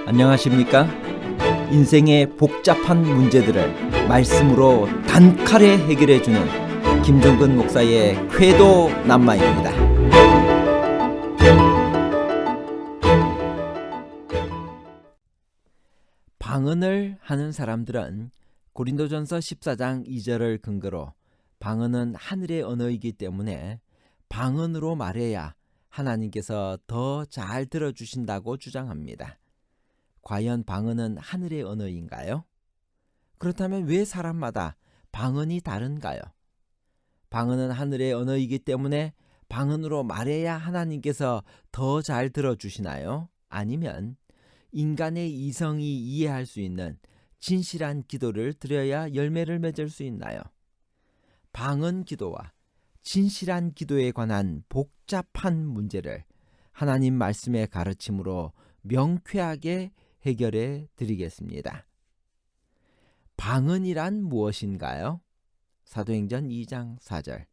안녕하십니까? 인생의 복잡한 문제들을 말씀으로 단칼에 해결해주는 김종근 목사의 쾌도 남마입니다. 방언을 하는 사람들은 고린도전서 14장 2절을 근거로 방언은 하늘의 언어이기 때문에 방언으로 말해야 하나님께서 더 잘 들어주신다고 주장합니다. 과연 방언은 하늘의 언어인가요? 그렇다면 왜 사람마다 방언이 다른가요? 방언은 하늘의 언어이기 때문에 방언으로 말해야 하나님께서 더 잘 들어주시나요? 아니면 인간의 이성이 이해할 수 있는 진실한 기도를 드려야 열매를 맺을 수 있나요? 방언 기도와 진실한 기도에 관한 복잡한 문제를 하나님 말씀의 가르침으로 명쾌하게 해결해 드리겠습니다. 방언이란 무엇인가요? 사도행전 2장 4절.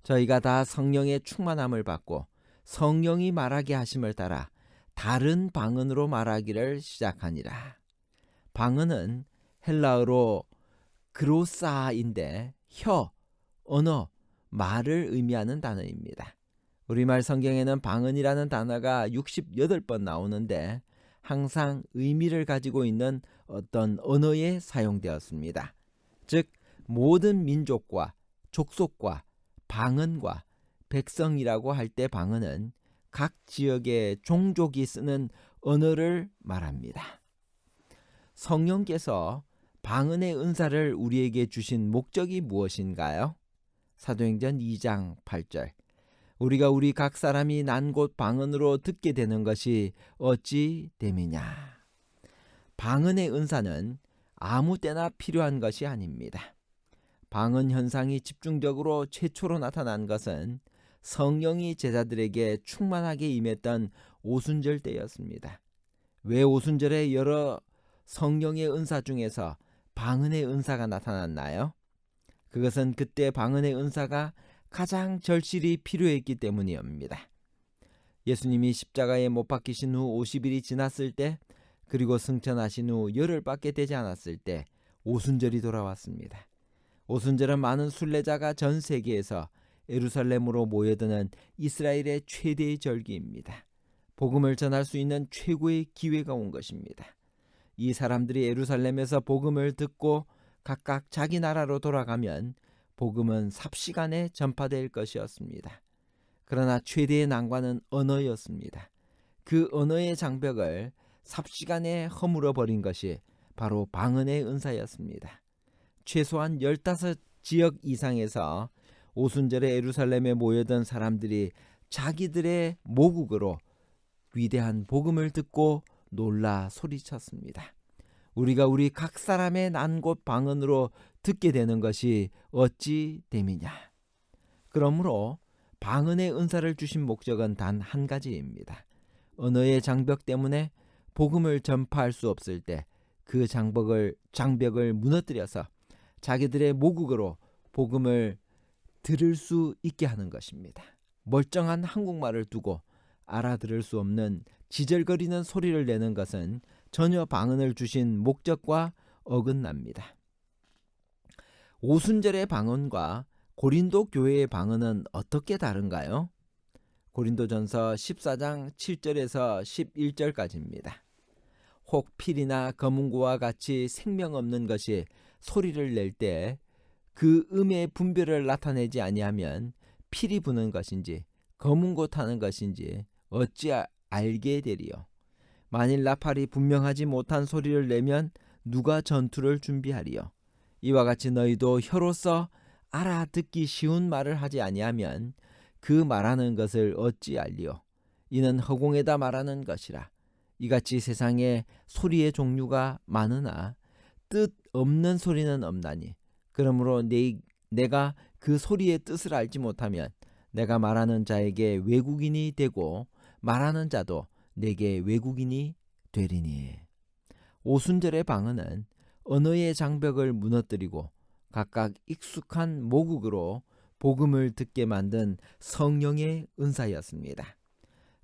저희가 다 성령의 충만함을 받고 성령이 말하게 하심을 따라 다른 방언으로 말하기를 시작하니라. 방언은 헬라어로 그로사인데 혀, 언어, 말을 의미하는 단어입니다. 우리말 성경에는 방언이라는 단어가 68번 나오는데 항상 의미를 가지고 있는 어떤 언어에 사용되었습니다. 즉 모든 민족과 족속과 방언과 백성이라고 할 때 방언은 각 지역의 종족이 쓰는 언어를 말합니다. 성령께서 방언의 은사를 우리에게 주신 목적이 무엇인가요? 사도행전 2장 8절. 우리가 우리 각 사람이 난 곳 방언으로 듣게 되는 것이 어찌 됨이냐. 방언의 은사는 아무 때나 필요한 것이 아닙니다. 방언 현상이 집중적으로 최초로 나타난 것은 성령이 제자들에게 충만하게 임했던 오순절 때였습니다. 왜 오순절에 여러 성령의 은사 중에서 방언의 은사가 나타났나요? 그것은 그때 방언의 은사가 가장 절실히 필요했기 때문이옵니다. 예수님이 십자가에 못 박히신 후 50일이 지났을 때, 그리고 승천하신 후 열흘밖에 되지 않았을 때 오순절이 돌아왔습니다. 오순절은 많은 순례자가 전 세계에서 예루살렘으로 모여드는 이스라엘의 최대의 절기입니다. 복음을 전할 수 있는 최고의 기회가 온 것입니다. 이 사람들이 예루살렘에서 복음을 듣고 각각 자기 나라로 돌아가면 복음은 삽시간에 전파될 것이었습니다. 그러나 최대의 난관은 언어였습니다. 그 언어의 장벽을 삽시간에 허물어 버린 것이 바로 방언의 은사였습니다. 최소한 15지역 이상에서 오순절에 예루살렘에 모여든 사람들이 자기들의 모국어로 위대한 복음을 듣고 놀라 소리쳤습니다. 우리가 우리 각 사람의 난 곳 방언으로 듣게 되는 것이 어찌 됨이냐. 그러므로 방언의 은사를 주신 목적은 단 한 가지입니다. 언어의 장벽 때문에 복음을 전파할 수 없을 때 그 장벽을 무너뜨려서 자기들의 모국어로 복음을 들을 수 있게 하는 것입니다. 멀쩡한 한국말을 두고 알아들을 수 없는 지절거리는 소리를 내는 것은 전혀 방언을 주신 목적과 어긋납니다. 오순절의 방언과 고린도 교회의 방언은 어떻게 다른가요? 고린도전서 14장 7절에서 11절까지입니다. 혹 필이나 검은고와 같이 생명 없는 것이 소리를 낼 때 그 음의 분별을 나타내지 아니하면 필이 부는 것인지 검은고 타는 것인지 어찌 알게 되리요. 만일 나팔이 분명하지 못한 소리를 내면 누가 전투를 준비하리요. 이와 같이 너희도 혀로서 알아듣기 쉬운 말을 하지 아니하면 그 말하는 것을 어찌 알리요. 이는 허공에다 말하는 것이라. 이같이 세상에 소리의 종류가 많으나 뜻 없는 소리는 없나니, 그러므로 내가 그 소리의 뜻을 알지 못하면 내가 말하는 자에게 외국인이 되고 말하는 자도 내게 외국인이 되리니. 오순절의 방언은 언어의 장벽을 무너뜨리고 각각 익숙한 모국어로 복음을 듣게 만든 성령의 은사였습니다.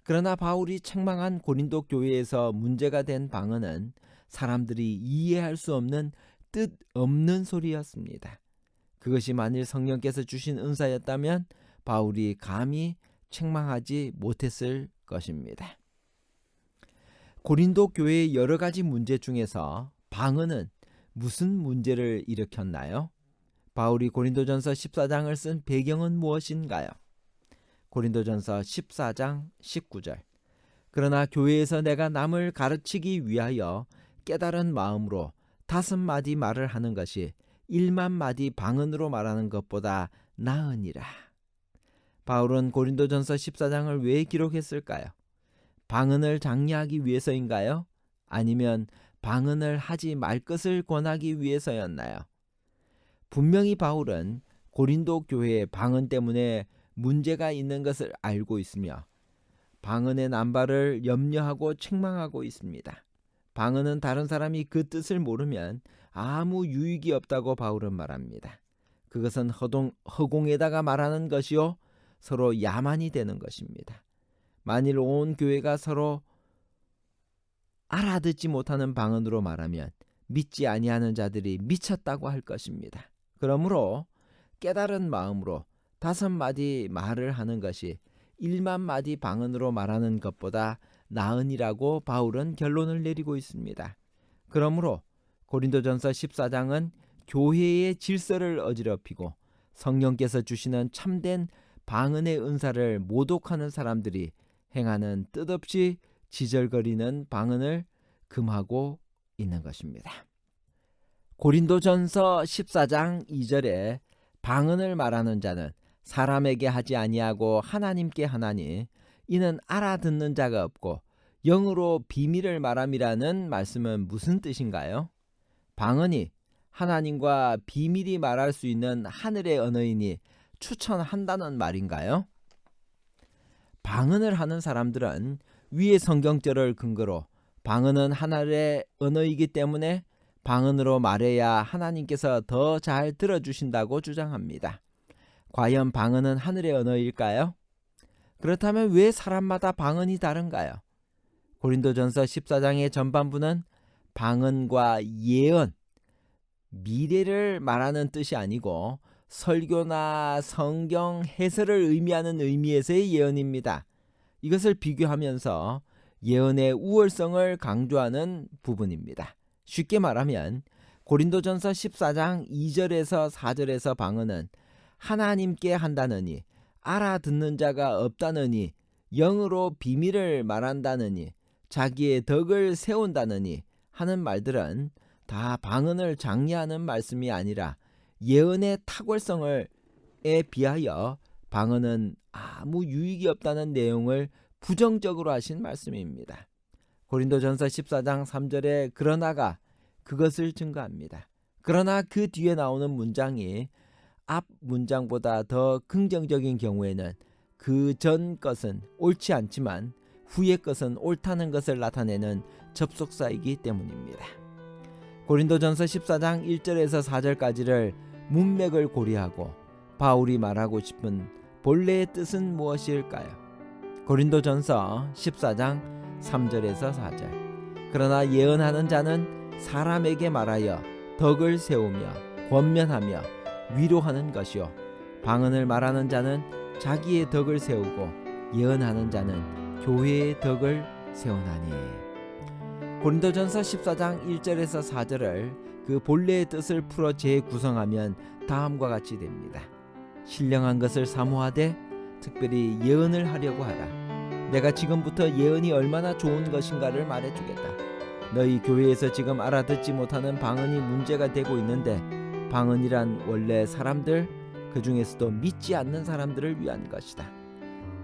그러나 바울이 책망한 고린도 교회에서 문제가 된 방언은 사람들이 이해할 수 없는 뜻 없는 소리였습니다. 그것이 만일 성령께서 주신 은사였다면 바울이 감히 책망하지 못했을 것입니다. 고린도 교회의 여러 가지 문제 중에서 방언은 무슨 문제를 일으켰나요? 바울이 고린도전서 14장을 쓴 배경은 무엇인가요? 고린도전서 14장 19절. 그러나 교회에서 내가 남을 가르치기 위하여 깨달은 마음으로 5마디 말을 하는 것이 1만 마디 방언으로 말하는 것보다 나으니라. 바울은 고린도전서 14장을 왜 기록했을까요? 방언을 장려하기 위해서인가요? 아니면 방언을 하지 말 것을 권하기 위해서였나요? 분명히 바울은 고린도 교회의 방언 때문에 문제가 있는 것을 알고 있으며 방언의 남발을 염려하고 책망하고 있습니다. 방언은 다른 사람이 그 뜻을 모르면 아무 유익이 없다고 바울은 말합니다. 그것은 허공에다가 말하는 것이요 서로 야만이 되는 것입니다. 만일 온 교회가 서로 알아듣지 못하는 방언으로 말하면 믿지 아니하는 자들이 미쳤다고 할 것입니다. 그러므로 깨달은 마음으로 5마디 말을 하는 것이 1만 마디 방언으로 말하는 것보다 나으니라고 바울은 결론을 내리고 있습니다. 그러므로 고린도전서 14장은 교회의 질서를 어지럽히고 성령께서 주시는 참된 방언의 은사를 모독하는 사람들이 행하는 뜻없이 지절거리는 방언을 금하고 있는 것입니다. 고린도전서 14장 2절에 방언을 말하는 자는 사람에게 하지 아니하고 하나님께 하나니 이는 알아듣는 자가 없고 영으로 비밀을 말함이라는 말씀은 무슨 뜻인가요? 방언이 하나님과 비밀이 말할 수 있는 하늘의 언어이니 추천한다는 말인가요? 방언을 하는 사람들은 위의 성경절을 근거로 방언은 하늘의 언어이기 때문에 방언으로 말해야 하나님께서 더 잘 들어주신다고 주장합니다. 과연 방언은 하늘의 언어일까요? 그렇다면 왜 사람마다 방언이 다른가요? 고린도전서 14장의 전반부는 방언과 예언, 미래를 말하는 뜻이 아니고 설교나 성경 해설을 의미하는 의미에서의 예언입니다. 이것을 비교하면서 예언의 우월성을 강조하는 부분입니다. 쉽게 말하면 고린도전서 14장 2절에서 4절에서 방언은 하나님께 한다느니 알아듣는 자가 없다느니 영으로 비밀을 말한다느니 자기의 덕을 세운다느니 하는 말들은 다 방언을 장려하는 말씀이 아니라 예언의 탁월성에 비하여 방언은 아무 유익이 없다는 내용을 부정적으로 하신 말씀입니다. 고린도전서 14장 3절에 그러나가 그것을 증거합니다. 그러나 그 뒤에 나오는 문장이 앞 문장보다 더 긍정적인 경우에는 그 전 것은 옳지 않지만 후의 것은 옳다는 것을 나타내는 접속사이기 때문입니다. 고린도전서 14장 1절에서 4절까지를 문맥을 고려하고 바울이 말하고 싶은 본래의 뜻은 무엇일까요? 고린도전서 14장 3절에서 4절. 그러나 예언하는 자는 사람에게 말하여 덕을 세우며 권면하며 위로하는 것이요 방언을 말하는 자는 자기의 덕을 세우고 예언하는 자는 교회의 덕을 세우나니. 고린도전서 14장 1절에서 4절을 그 본래의 뜻을 풀어 재구성하면 다음과 같이 됩니다. 신령한 것을 사모하되 특별히 예언을 하려고 하라. 내가 지금부터 예언이 얼마나 좋은 것인가를 말해주겠다. 너희 교회에서 지금 알아듣지 못하는 방언이 문제가 되고 있는데 방언이란 원래 사람들, 그 중에서도 믿지 않는 사람들을 위한 것이다.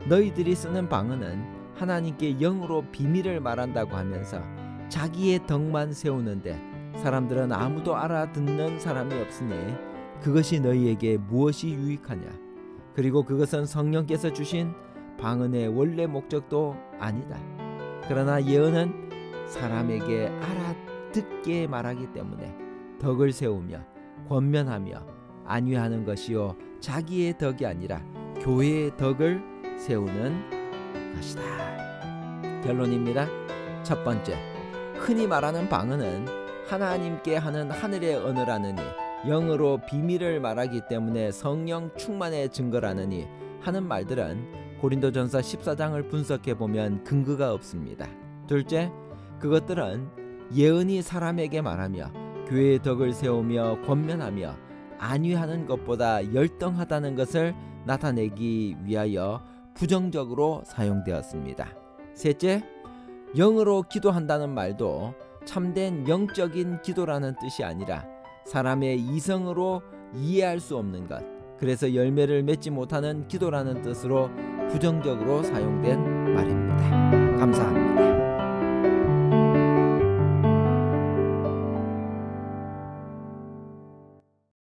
너희들이 쓰는 방언은 하나님께 영으로 비밀을 말한다고 하면서 자기의 덕만 세우는데 사람들은 아무도 알아듣는 사람이 없으니 그것이 너희에게 무엇이 유익하냐. 그리고 그것은 성령께서 주신 방언의 원래 목적도 아니다. 그러나 예언은 사람에게 알아듣게 말하기 때문에 덕을 세우며 권면하며 안위하는 것이요 자기의 덕이 아니라 교회의 덕을 세우는 것이다. 결론입니다. 첫 번째, 흔히 말하는 방언은 하나님께 하는 하늘의 언어라느니 영어로 비밀을 말하기 때문에 성령 충만의 증거라느니 하는 말들은 고린도전서 14장을 분석해보면 근거가 없습니다. 둘째, 그것들은 예언이 사람에게 말하며 교회의 덕을 세우며 권면하며 안위하는 것보다 열등하다는 것을 나타내기 위하여 부정적으로 사용되었습니다. 셋째, 영으로 기도한다는 말도 참된 영적인 기도라는 뜻이 아니라 사람의 이성으로 이해할 수 없는 것, 그래서 열매를 맺지 못하는 기도라는 뜻으로 부정적으로 사용된 말입니다. 감사합니다.